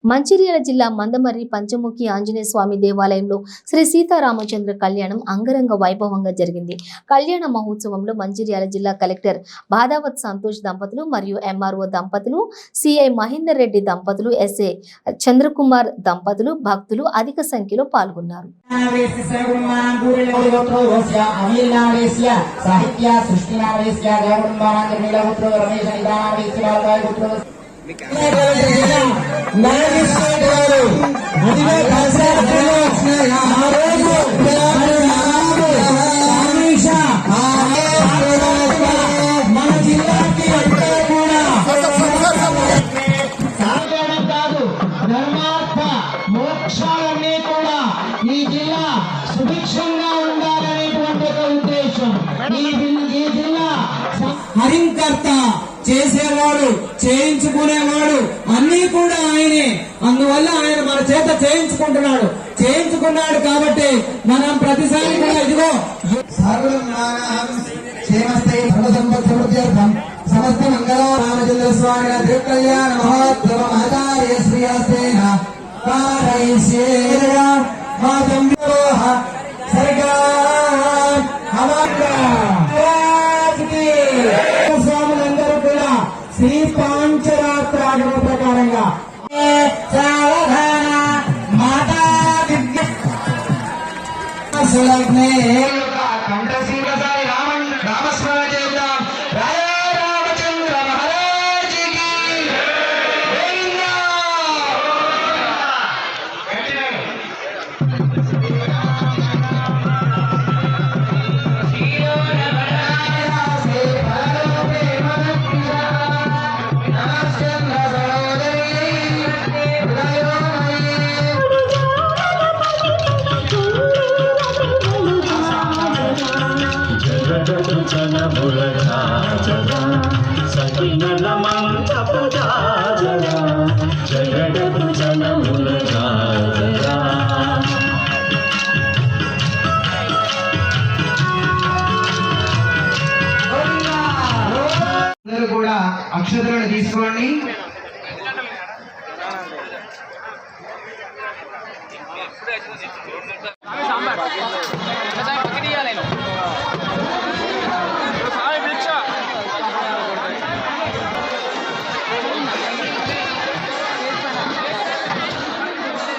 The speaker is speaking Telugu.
మంచిర్యాల జిల్లా మందమర్రి పంచముఖి ఆంజనేయ స్వామి దేవాలయంలో శ్రీ సీతారామచంద్ర కళ్యాణం అంగరంగ వైభవంగా జరిగింది. కళ్యాణ మహోత్సవంలో మంచిర్యాల జిల్లా కలెక్టర్ బాదావత్ సంతోష్ దంపతులు మరియు ఎంఆర్ఓ దంపతులు, సిఐ మహేందర్ రెడ్డి దంపతులు, ఎస్ఏ చంద్రకుమార్ దంపతులు, భక్తులు అధిక సంఖ్యలో పాల్గొన్నారు. మన జిల్లాకి అంతా కూడా సాగడం కాదు, ధర్మార్థ మోక్షాలన్నీ కూడా ఈ జిల్లా సుభిక్షంగా ఉండాలనేటువంటి ఒక ఉద్దేశం. ఈ జిల్లా హరింకర్త, చేసేవాడు, చేయించుకునేవాడు అన్ని కూడా ఆయనే. అందువల్ల ఆయన మన చేత చేయించుకున్నాడు కాబట్టి మనం ప్రతిసారి కూడా ఇదిగో సమస్త మంగళ రామచంద్ర స్వామి కళ్యాణ మహోత్సవ ఆచార్య శ్రీహస్తేన స్వాములందరూ కూడా శ్రీ పాంచరాత్రాగమ ప్రకారంగా కూడా అక్షతలను తీసుకోండి.